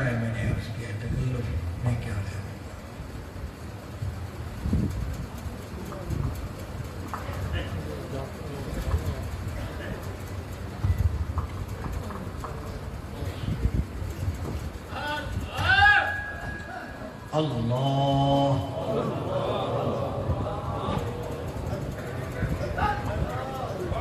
ہے میں نے عرض کیا تکلف میں کیا ہے. اللہ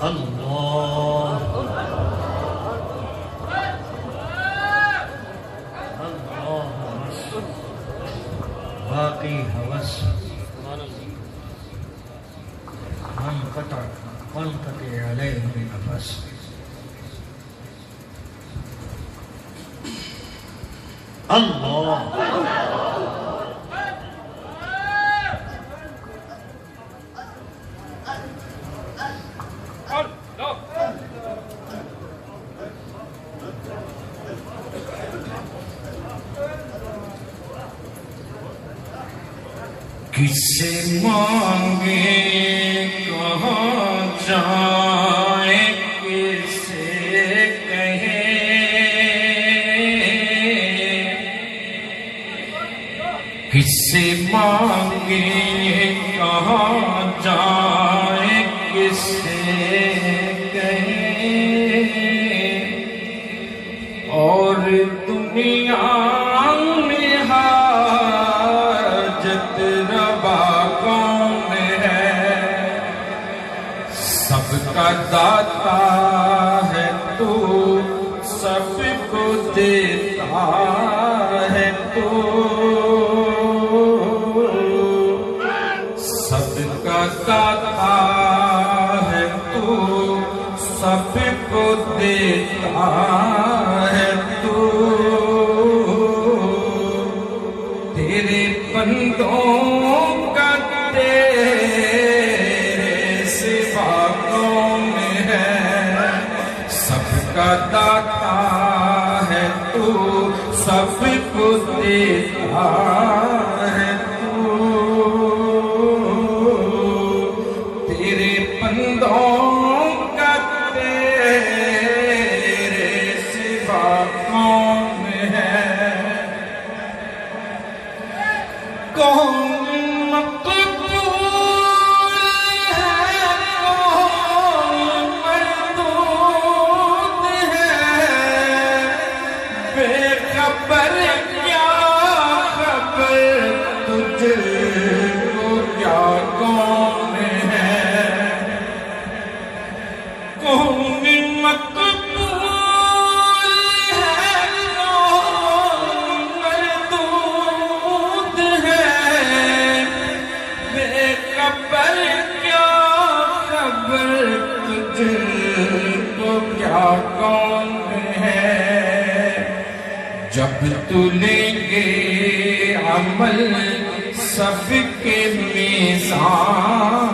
اللہ باقی حوث منقطع علیہ نفس. اللہ کس سے مانگے کہاں جائیں کس سے کہیں کس سے مانگے کہاں جائیں کس سے کہیں اور دنیا میں حاجت روا کون ہے سب کا داتا ہے تو سب کو دیتا ہے تو سب کا داتا ہے تو سب کو دیتا ہے تو تیرے بندوں کا تیرے سوا کون ہے سب کا داتا ہے تو سب کو دیتا ہے تو تیرے بندوں کا تیرے سوا کون ہے کون مقبول ہے کون مردود ہے بے خبر کیا خبر تجھ کو کیا کون ہے کون مقبول ہے کون مردود ہے بے خبر کیا خبر تجھ کو کیا کون ہے جب تو لیں گے عمل سب کے میزان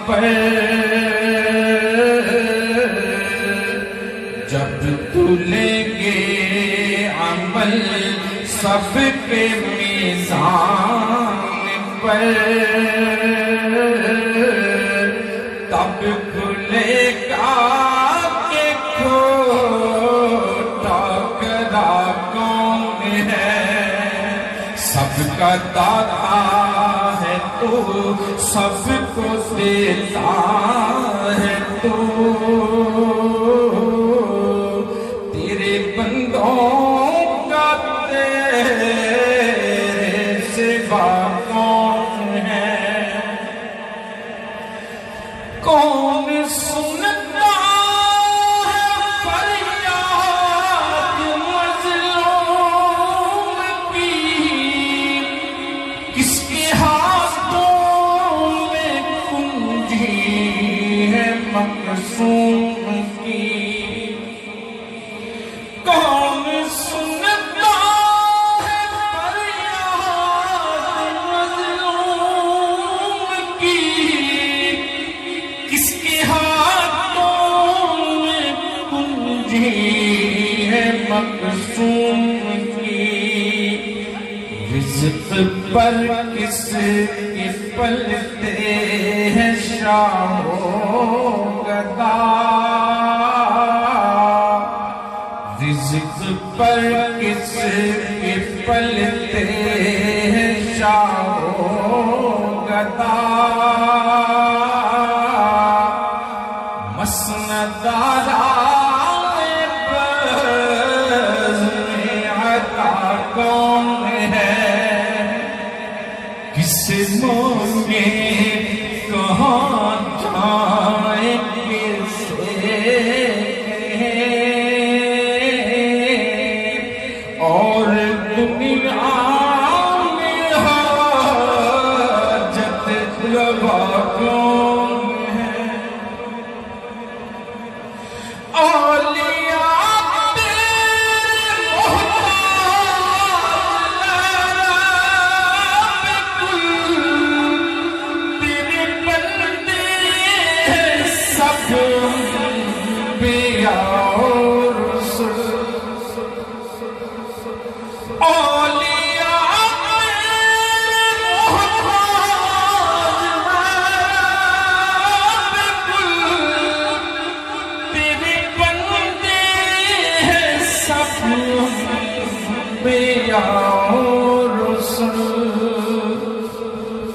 پر جب تو لیں گے عمل سب کے میزان پر تب کھلے گا کہ کھوٹا گدا کون ہے سب کا داتا ہے تو سب کو دیتا ہے تو تیرے بندوں کا تیرے سوا کون ہے کون سنتا ہے فریاد مظلوم کی کس کے ہاتھوں میں کنجی ہے مقصوم کی کون سنتا ہے فریاد مظلوم کی کس کے ہاتھوں میں کنجی ہے مقصوم کی رزق پر کس کی پلتے ہیں شاہ و گدا رزق پر کس کس کے پلتے ہیں شاہ و گدا مسند کون ہے کس مانگے کہاں جائیں کسے اور دنیا میں حاجت روا کون ہے اولیاء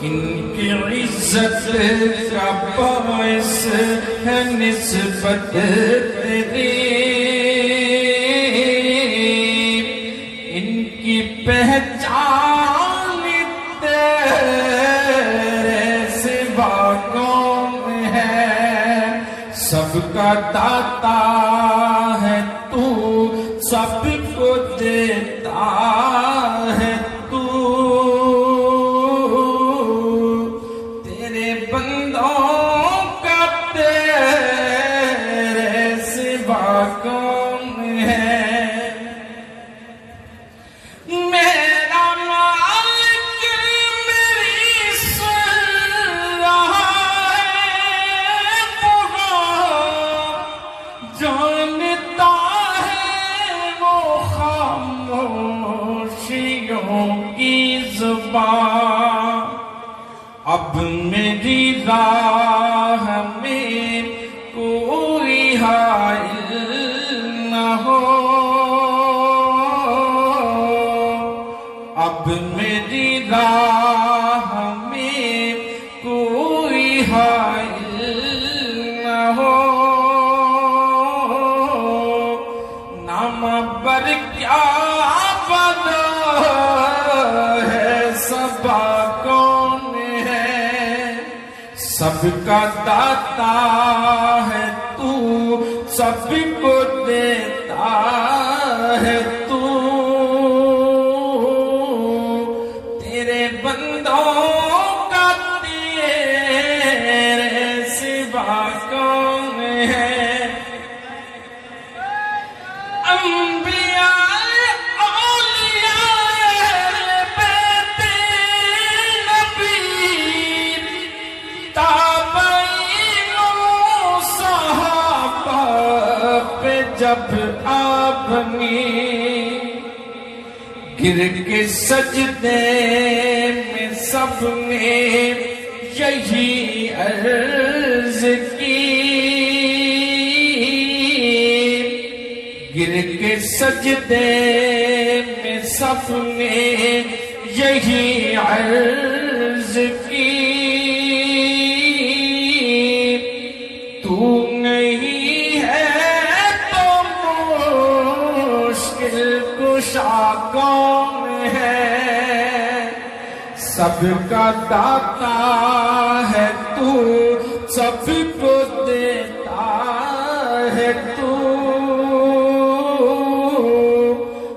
ان کی عزت کا باعث ہے نسبت تیری ان کی پہچان تیرے سوا کون ہے سب کا داتا ہے تو سب کو دیتا ہے تو تیرے بندوں کا تیرے سوا کون ہے میرا مالک میری سن رہا ہے جانتا کی زبان اب میری راہ میں کوئی حائل نہ ہو اب میری راہ میں کوئی حائل نہ ہو نام بر کیا سب کا داتا ہے تو سب کو دیتا ہے تو تیرے بندوں کا تیرے سوا کون ہے انبیاء جب آپ نے گر کے سجدے میں سب نے یہی عرض کی گر کے سجدے میں سب نے یہی عرض کی تو نہیں ہے کشا کون ہے سب کا داتا ہے تو سب کو دیتا ہے تو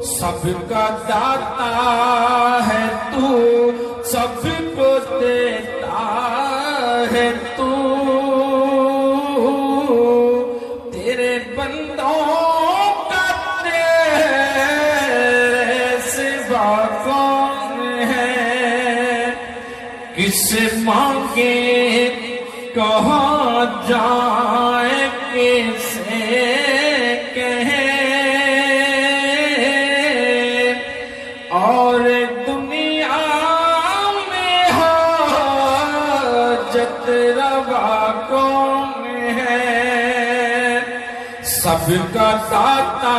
سب کا داتا ہے تو سب کو دیتا ہے تو تیرے بندوں کس مانگے کہاں جائیں کیسے کہیں اور دنیا میں حاجت روا کون ہے سب کا داتا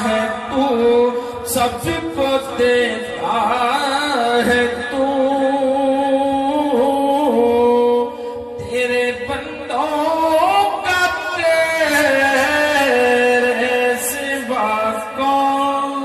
ہے تو سب کو دیتا ہے تو تیرے بندوں کا تیرے سوا کون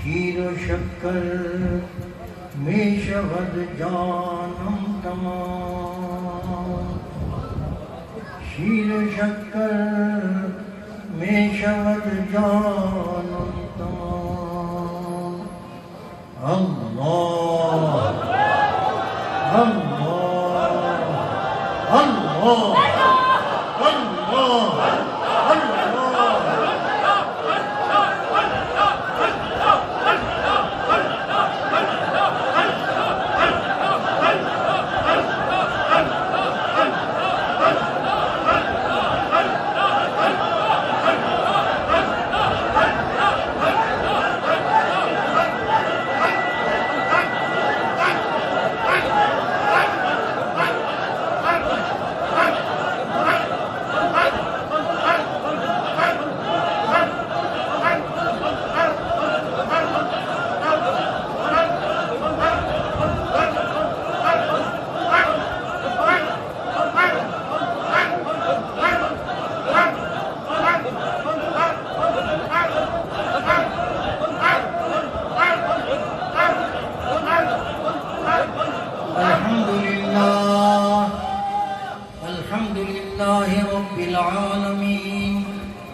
شیر و شکر میں شود جانم تمام شیر و شکر میں شود جانم تمام اللہ اللہ اللہ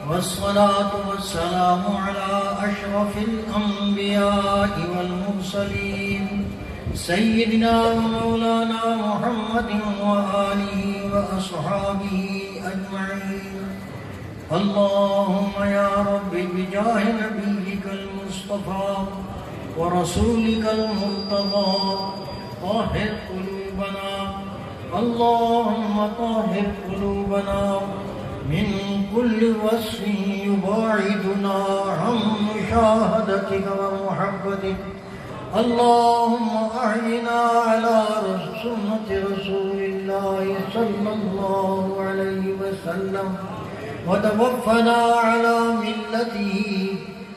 والصلاة والسلام على أشرف الأنبياء والمرسلين سيدنا ومولانا محمد وآله وأصحابه أجمعين اللهم يا رب بجاه نبيك المصطفى ورسولك المرتضى طهر قلوبنا اللهم طهر قلوبنا من كل وصف يباعدنا عن مشاهدتك ومحبتك اللهم أعنا على سنة رسول الله صلى الله عليه وسلم وتوفنا على ملته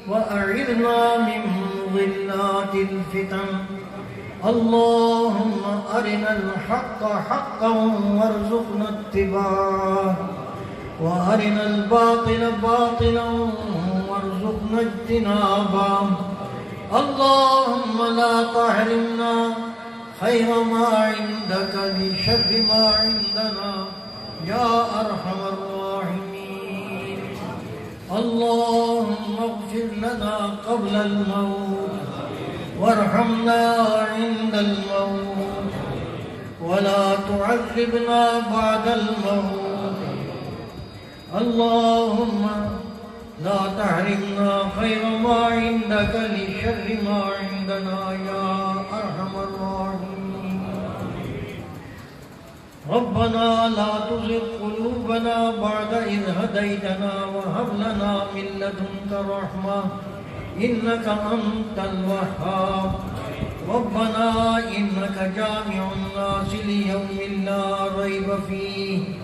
وأعذنا من ظلات الفتن اللهم أرنا الحق حقا وارزقنا اتباعه وأرنا الباطل باطلا وارزقنا اجتنابه اللهم لا تحرمنا خير ما عندك بشر ما عندنا يا أرحم الراحمين اللهم اغفر لنا قبل الموت وارحمنا عند الموت ولا تعذبنا بعد الموت اللهم لا تحرمنا خير ما عندك لشر ما عندنا يا أرحم الراحمين ربنا لا تزغ قلوبنا بعد إذ هديتنا وهب لنا من لدنك رحمة إنك أنت الوهاب ربنا إنك جامع الناس ليوم لا ريب فيه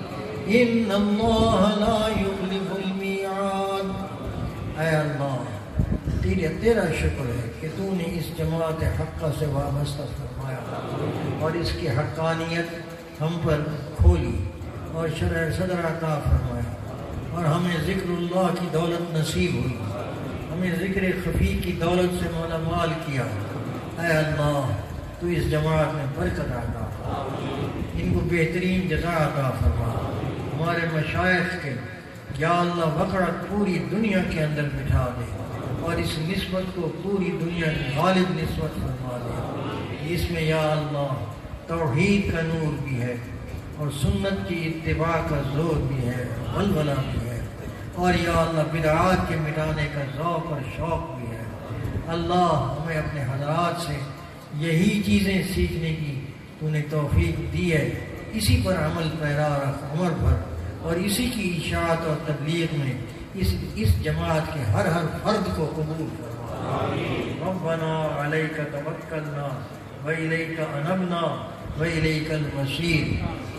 إن الله لا يخلف الميعاد اے اللہ تیرا شکر ہے کہ تو نے اس جماعت حقہ سے وابستہ فرمایا اور اس کی حقانیت ہم پر کھولی اور شرح صدر عطا فرمایا، اور ہمیں ذکر اللہ کی دولت نصیب ہوئی، ہمیں ذکر خفی کی دولت سے مولا مال کیا۔ اے اللہ تو اس جماعت میں برکت عطا فرما، ان کو بہترین جزا عطا فرما۔ ہمارے مشائخ کے یا اللہ وقعت پوری دنیا کے اندر بٹھا دے، اور اس نسبت کو پوری دنیا کی غالب نسبت فرما دے۔ اس میں یا اللہ توحید کا نور بھی ہے، اور سنت کی اتباع کا زور بھی ہے، ولولہ بھی ہے، اور یا اللہ بدعات کے مٹانے کا ذوق اور شوق بھی ہے۔ اللہ ہمیں اپنے حضرات سے یہی چیزیں سیکھنے کی تو نے توفیق دی ہے، اسی پر عمل پیرا رکھ عمر بھر، اور اسی کی اشاعت اور تبلیغ میں اس جماعت کے ہر فرد کو قبول فرما۔ ربنا علیک توکلنا وإلیک انبنا وإلیک المصیر۔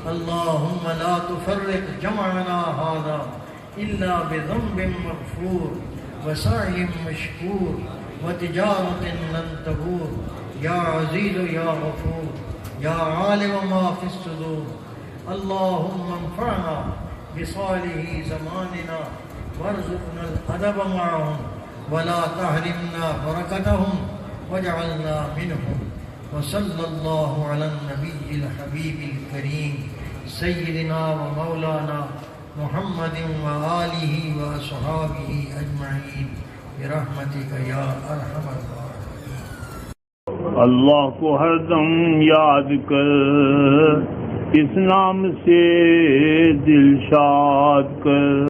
اللہم لا تفرق جمعنا هذا الا بذنب مغفور وسعی مشکور وتجارت لن تبور، یا عزیز یا غفور یا عالم ما فی الصدور۔ اللہم انفعنا بصالح زماننا وارزقنا الادب معهم ولا تحرمنا برکتهم واجعلنا منهم۔ وصلی اللہ علی النبی الحبیب الکریم سیدنا و مولانا محمد وآلہ واصحابہ اجمعین برحمتک یا ارحم الراحمین۔ اللہ کو ہر دم یاد کر، اس نام سے دل شاد کر۔